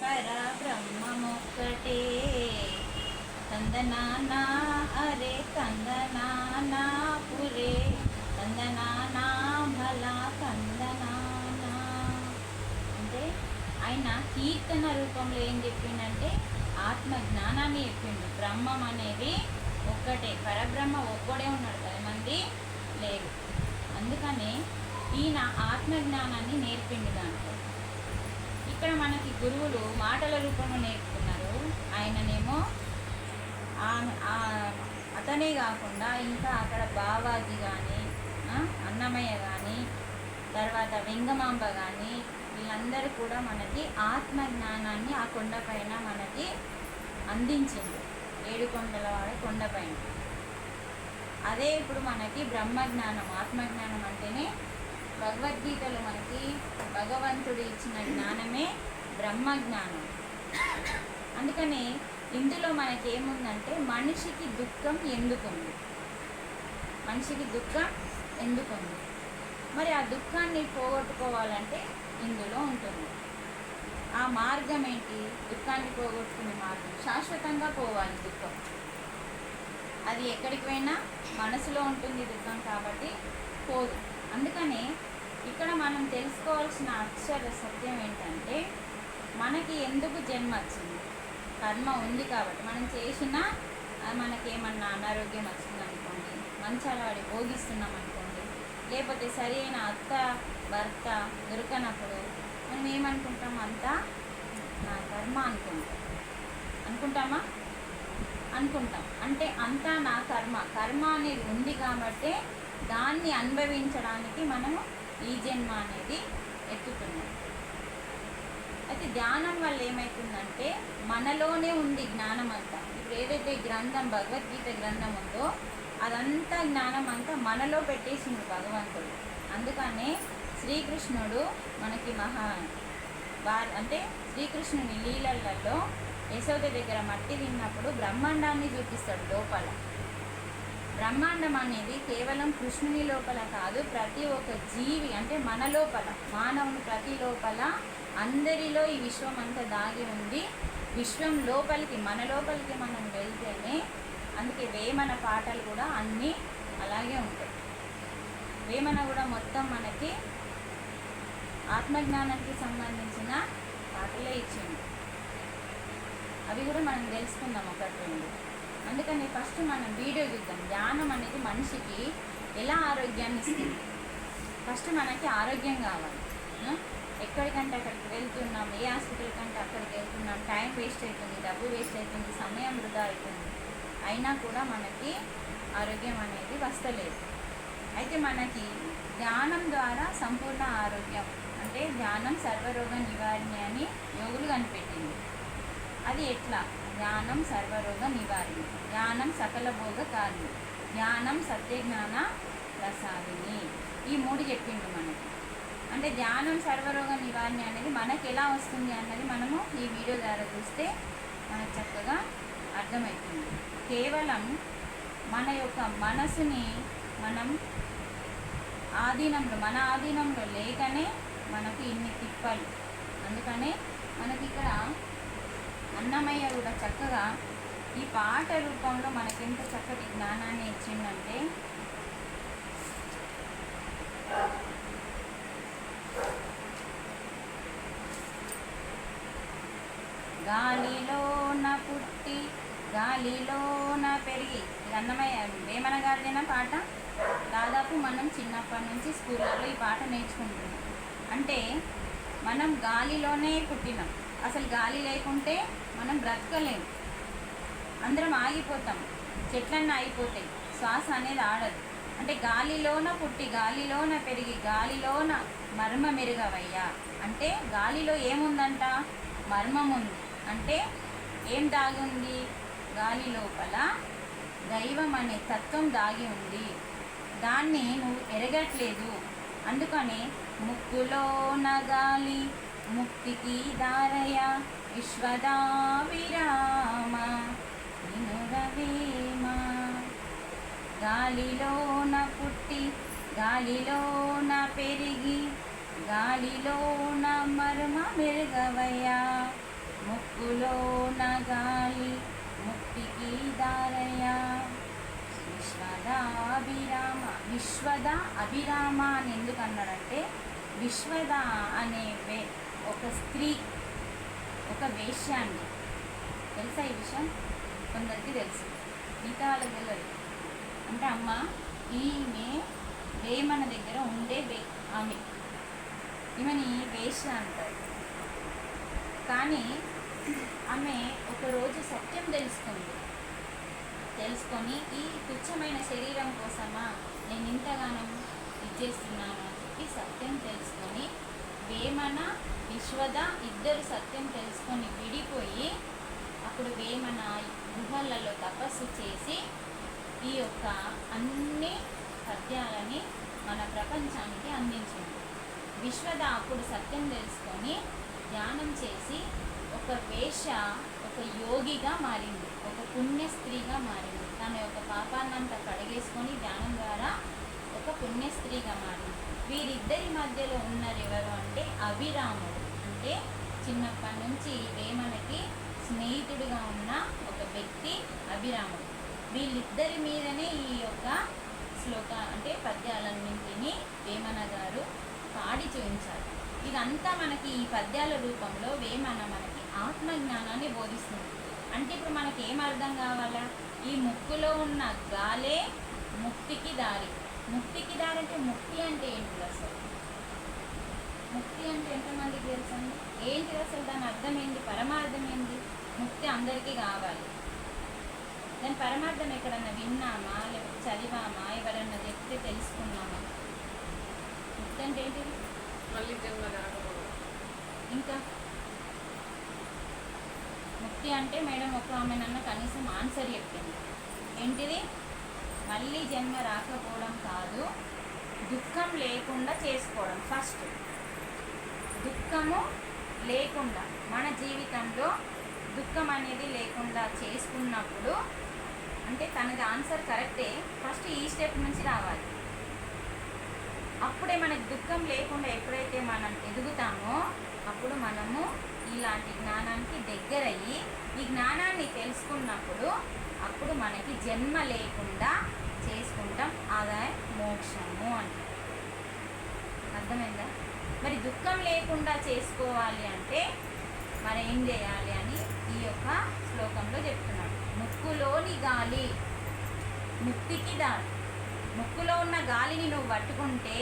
పర బ్రహ్మమొక్కటే తందనానా అరే తందనానా పురే తందనానా భలా తందనానా. అంటే ఆయన కీర్తన రూపంలో ఏం చెప్పిండంటే ఆత్మ జ్ఞానాన్ని చెప్పిండు. బ్రహ్మం అనేది ఒక్కటే, పరబ్రహ్మ ఒక్కడే ఉన్నాడు, 10 మంది లేరు. అందుకనే ఈయన ఆత్మ జ్ఞానాన్ని నేర్పిండు. దాంట్లో ఇక్కడ మనకి గురువులు మాటల రూపంలో నేర్పుతున్నారు. ఆయననేమో అతనే కాకుండా ఇంకా అక్కడ బావాజీ కానీ, అన్నమయ్య కానీ, తర్వాత వెంగమాంబ కానీ, వీళ్ళందరూ కూడా మనకి ఆత్మ జ్ఞానాన్ని ఆ కొండపైన మనకి అందించింది. 7 కొండలవాడ కొండపైన. అదే ఇప్పుడు మనకి బ్రహ్మజ్ఞానం, ఆత్మజ్ఞానం అంటేనే భగవద్గీతలో మనకి భగవంతుడు ఇచ్చిన జ్ఞానమే బ్రహ్మజ్ఞానం. అందుకని ఇందులో మనకి ఏముందంటే మనిషికి దుఃఖం ఎందుకుంది, మనిషికి దుఃఖం ఎందుకుంది, మరి ఆ దుఃఖాన్ని పోగొట్టుకోవాలంటే ఇందులో ఉంటుంది. ఆ మార్గం ఏంటి? దుఃఖాన్ని పోగొట్టుకునే మార్గం శాశ్వతంగా పోవాలి. దుఃఖం అది ఎక్కడికి పోయినా మనసులో ఉంటుంది దుఃఖం, కాబట్టి పోదు. అందుకని ఇక్కడ మనం తెలుసుకోవాల్సిన అక్షర సత్యం ఏంటంటే మనకి ఎందుకు జన్మ వచ్చింది? కర్మ ఉంది కాబట్టి. మనం చేసిన మనకేమన్నా అనారోగ్యం వచ్చిందనుకోండి, మంచాలవాడి భోగిస్తున్నాం అనుకోండి, లేకపోతే సరి అయిన అత్త భర్త దొరకనప్పుడు మనం ఏమనుకుంటాం? అంతా నా కర్మ అనుకుంటామా? అనుకుంటాం. అంటే అంతా నా కర్మ అనేది ఉంది కాబట్టి దాన్ని అనుభవించడానికి మనము ఈ జన్మ అనేది ఎత్తుతున్నాం. అయితే ధ్యానం వల్ల ఏమవుతుందంటే మనలోనే ఉంది జ్ఞానం అంతా. ఇప్పుడు ఏదైతే గ్రంథం భగవద్గీత గ్రంథం ఉందో అదంతా జ్ఞానం అంతా మనలో పెట్టేసిండు భగవంతుడు. అందుకనే శ్రీకృష్ణుడు మనకి అంటే శ్రీకృష్ణుని లీలలలో యశోద దగ్గర మట్టి తిన్నప్పుడు బ్రహ్మాండాన్ని చూపిస్తాడు లోపల. బ్రహ్మాండం అనేది కేవలం కృష్ణుని లోపల కాదు, ప్రతి ఒక్క జీవి అంటే మన లోపల, మానవుని ప్రతి లోపల అందరిలో ఈ విశ్వం అంతా దాగి ఉంది. విశ్వం లోపలికి, మన లోపలికి మనం వెళ్తేనే, అందుకే వేమన పాటలు కూడా అన్నీ అలాగే ఉంటాయి. వేమన కూడా మొత్తం మనకి ఆత్మజ్ఞానానికి సంబంధించిన పాటలే ఇచ్చింది. అవి కూడా మనం తెలుసుకుందాం ఒకటి రెండు. అందుకని ఫస్ట్ మనం వీడియో చూద్దాం. ధ్యానం అనేది మనిషికి ఎలా ఆరోగ్యాన్ని ఇస్తుంది. ఫస్ట్ మనకి ఆరోగ్యం కావాలి. ఎక్కడికంటే అక్కడికి వెళ్తున్నాం, ఏ హాస్పిటల్ కంటే అక్కడికి వెళ్తున్నాం, టైం వేస్ట్ అవుతుంది, డబ్బు వేస్ట్ అవుతుంది, సమయం వృధా అవుతుంది, అయినా కూడా మనకి ఆరోగ్యం అనేది వస్తలేదు. అయితే మనకి ధ్యానం ద్వారా సంపూర్ణ ఆరోగ్యం, అంటే ధ్యానం సర్వరోగ నివారణి అని యోగులు కనిపెట్టింది. అది ఎట్లా? ధ్యానం సర్వరోగ నివారణి, ధ్యానం సకల భోగ కారణి, ధ్యానం సత్యజ్ఞాన ప్రసాదిని. ఈ 3 చెప్పిండు మనకి. అంటే ధ్యానం సర్వరోగ నివారణి అనేది మనకి ఎలా వస్తుంది అన్నది మనము ఈ వీడియో ద్వారా చూస్తే మనకు చక్కగా అర్థమవుతుంది. కేవలం మన యొక్క మనసుని మనం మన ఆధీనంలో లేకనే మనకి ఇన్ని తిప్పలు. అందుకనే మనకి ఇక్కడ అన్నమయ్య కూడా చక్కగా ఈ పాట రూపంలో మనకెంత చక్కటి జ్ఞానాన్ని ఇచ్చిందంటే, గాలిలోన పుట్టి గాలిలోన పెరిగి. ఇది అన్నమయ్య వేమన గారిదేనా పాట. దాదాపు మనం చిన్నప్పటి నుంచి స్కూళ్ళలో ఈ పాట నేర్చుకుంటున్నాం. అంటే మనం గాలిలోనే పుట్టినాం. అసలు గాలి లేకుంటే మనం బ్రతకలేము, అందరం ఆగిపోతాం, చెట్లన్నీ ఆగిపోతాయి, శ్వాస అనేది ఆడదు. అంటే గాలిలోన పుట్టి గాలిలోన పెరిగి గాలిలోన మర్మ మెరుగవయ్యా. అంటే గాలిలో ఏముందంట? మర్మం ఉంది. అంటే ఏం దాగి ఉంది? గాలి లోపల దైవం అనే తత్వం దాగి ఉంది. దాన్ని నువ్వు ఎరగట్లేదు. అందుకని ముక్కులోన గాలి ముక్తికి దారయ విశ్వదా విరామ వినురవేమ. గాలిలోన పుట్టి గాలిలోన పెరిగి గాలిలోన మర్మ మెరుగవయ్యా. ముక్కులోన గాలి ముక్తికి దారయ్య. విశ్వద అభిరామ అని ఎందుకు అన్నాడంటే, విశ్వద అనే ఒక స్త్రీ, ఒక వేశ్య అండి. తెలుసా ఈ విషయం? కొందరికి తెలుసు, మిగతా వాళ్ళకి తెలియదు. అంటే అమ్మ ఈమె వేమన దగ్గర ఉండే ఆమె, ఈమెని వేశ్య అంటారు. కానీ ఆమె ఒకరోజు సత్యం తెలుసుకొని ఈ తుచ్చమైన శరీరం కోసమా నేను ఇంతగానం ఇచ్చేస్తున్నాను అని చెప్పి సత్యం తెలుసుకొని, వేమన విశ్వద ఇద్దరు సత్యం తెలుసుకొని విడిపోయి, అప్పుడు వేమన గుహలలో తపస్సు చేసి ఈ యొక్క అన్ని పద్యాలని మన ప్రపంచానికి అందించింది. విశ్వద అప్పుడు సత్యం తెలుసుకొని ధ్యానం చేసి ఒక ఒక యోగిగా మారింది, ఒక పుణ్య స్త్రీగా మారింది. తన యొక్క పాపాన్నంతా కడిగేసుకొని ధ్యానం ద్వారా ఒక పుణ్య స్త్రీగా మారింది. వీరిద్దరి మధ్యలో ఉన్నారు ఎవరు అంటే అభిరాముడు. అంటే చిన్నప్పటి నుంచి వేమనకి స్నేహితుడిగా ఉన్న ఒక వ్యక్తి అభిరాముడు. వీళ్ళిద్దరి మీదనే ఈ యొక్క అంటే పద్యాలన్నింటినీ వేమన గారు పాడి చూపించారు. ఇదంతా మనకి ఈ పద్యాల రూపంలో వేమన మనకి ఆత్మజ్ఞానాన్ని బోధిస్తుంది. అంటే ఇప్పుడు మనకి ఏం అర్థం కావాలా? ఈ ముక్కులో ఉన్న గాలే ముక్తికి దారి. ముక్తికి దారి అంటే ముక్తి అంటే ఏంటి అసలు? ముక్తి అంటే ఎంతమందికి తెలుసండి? ఏంటి అసలు దాని అర్థం ఏంటి? పరమార్థం ఏంటి? ముక్తి అందరికీ కావాలి. దాని పరమార్థం ఎక్కడన్నా విన్నామా, లేకపోతే చదివామా, ఎవరన్నా చెప్తే తెలుసుకున్నామా? ముక్తి అంటే ఏంటిది? ఇంకా ముక్తి అంటే మేడం ఒక ఆమెనన్న కనీసం ఆన్సర్ చెప్పింది. ఏంటిది? మళ్ళీ జన్మ రాకపోవడం కాదు, దుఃఖం లేకుండా చేసుకోవడం. ఫస్ట్ దుఃఖము లేకుండా, మన జీవితంలో దుఃఖం అనేది లేకుండా చేసుకున్నప్పుడు, అంటే తనది ఆన్సర్ కరెక్టే, ఫస్ట్ ఈ స్టెప్ నుంచి రావాలి. అప్పుడే మనకి దుఃఖం లేకుండా ఎప్పుడైతే మనం ఎదుగుతామో అప్పుడు మనము ఇలాంటి జ్ఞానానికి దగ్గరయ్యి ఈ జ్ఞానాన్ని తెలుసుకున్నప్పుడు అప్పుడు మనకి జన్మ లేకుండా చేసుకుంటాం. అదే మోక్షము అంటే. అర్థమైందా? మరి దుఃఖం లేకుండా చేసుకోవాలి అంటే మరి ఏం చేయాలి అని ఈ యొక్క శ్లోకంలో చెప్తున్నాడు. ముక్కులోని గాలి ముక్తికి దారి. ముక్కులో ఉన్న గాలిని నువ్వు పట్టుకుంటే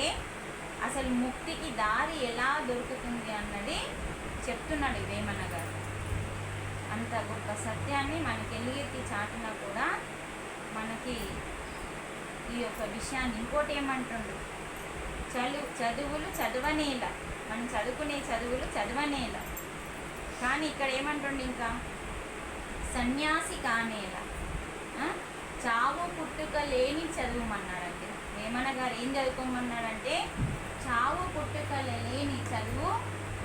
అసలు ముక్తికి దారి ఎలా దొరుకుతుంది అన్నది చెప్తున్నాడు వేమన గారు. అంత గొప్ప సత్యాన్ని మనకి ఎలుగెత్తి చాటునా కూడా మనకి ఈ యొక్క విషయాన్ని ఇంకోటి ఏమంటుండు, చదువులు చదవనేల, మనం చదువుకునే చదువులు చదవనేల. కానీ ఇక్కడ ఏమంటుండు, ఇంకా సన్యాసి కానేల, చావు పుట్టుక లేని చదువుమన్నాడండి. వేమన గారు ఏం చదువుకోమన్నాడంటే చావు పుట్టుక లేని చదువు,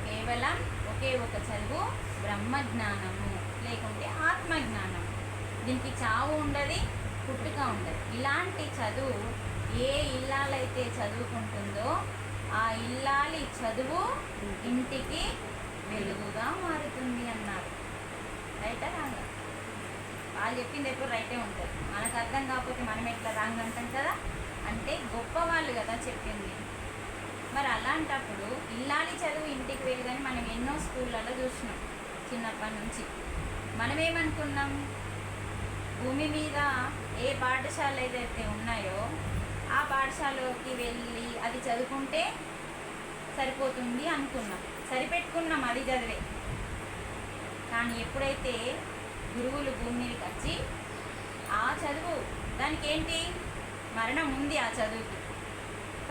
కేవలం ఒకే ఒక చదువు, బ్రహ్మజ్ఞానము లేకుంటే ఆత్మజ్ఞానము. దీనికి చావు ఉండదు, పుట్టుక ఉండదు. ఇలాంటి చదువు ఏ ఇల్లాలైతే చదువుకుంటుందో ఆ ఇల్లాలి చదువు ఇంటికి వెలుగుగా మారుతుంది అన్నారు. రైటా రాంగ్? వాళ్ళు చెప్పింది ఎప్పుడు రైటే ఉంటుంది. మనకు అర్థం కాకపోతే మనం ఎట్లా రాంగ్ అంటాం కదా. అంటే గొప్పవాళ్ళు కదా చెప్పింది. మరి అలాంటప్పుడు ఇల్లాలి చదువు ఇంటికి వెలుగని మనం ఎన్నో స్కూళ్ళలో చూసినాం చిన్నప్పటి నుంచి. మనం ఏమనుకున్నాం, భూమి మీద ఏ పాఠశాల ఏదైతే ఉన్నాయో ఆ పాఠశాలకి వెళ్ళి అది చదువుకుంటే సరిపోతుంది అనుకున్నాం, సరిపెట్టుకున్నాం అది చదివే. కానీ ఎప్పుడైతే గురువులు భూమి మీదకి వచ్చి ఆ చదువు, దానికి ఏంటి మరణం ఉంది ఆ చదువుకి,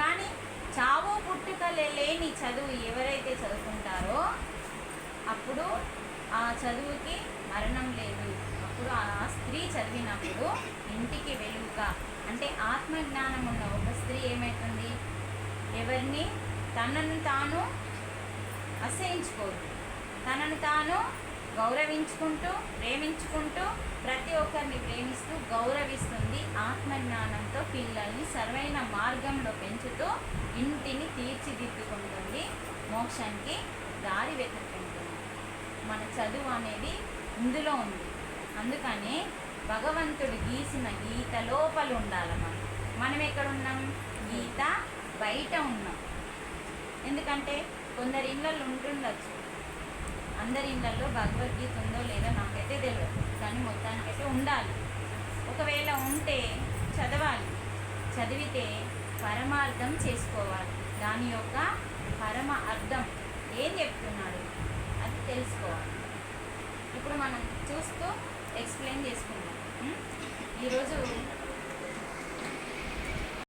కానీ చావు పుట్టుక లేని చదువు ఎవరైతే చదువుకుంటారో అప్పుడు ఆ చదువుకి మరణం లేదు. అప్పుడు ఆ స్త్రీ చదివినప్పుడు ఇంటికి వెలుగుగా, అంటే ఆత్మజ్ఞానం ఉన్న ఒక స్త్రీ ఏమవుతుంది, ఎవరిని తనను తాను అసహించుకోదు, తనను తాను గౌరవించుకుంటూ ప్రేమించుకుంటూ ప్రతి ఒక్కరిని ప్రేమిస్తూ గౌరవిస్తుంది. ఆత్మజ్ఞానంతో పిల్లల్ని సరైన మార్గంలో పెంచుతూ ఇంటిని తీర్చిదిద్దుకుంటుంది, మోక్షానికి దారి వెతుక్కుంటుంది. మన చదువు అనేది ఇందులో ఉంది. అందుకనే భగవంతుడు గీసిన గీత లోపల ఉండాలి. మనం ఎక్కడ ఉన్నాం? గీత బయట ఉన్నాం. ఎందుకంటే కొందరి ఇళ్ళల్లో ఉంటుండొచ్చు, అందరి ఇళ్ళల్లో భగవద్గీత ఉందో లేదో నాకైతే తెలియదు, కానీ మొత్తానికైతే ఉండాలి. ఒకవేళ ఉంటే చదవాలి, చదివితే పరమార్థం చేసుకోవాలి. దాని యొక్క పరమ అర్థం ఏం చెప్తున్నాడు అది తెలుసుకోవాలి. ఇప్పుడు మనం చూస్తూ ఎక్స్ప్లెయిన్ చేసుకుందాం. ఈరోజు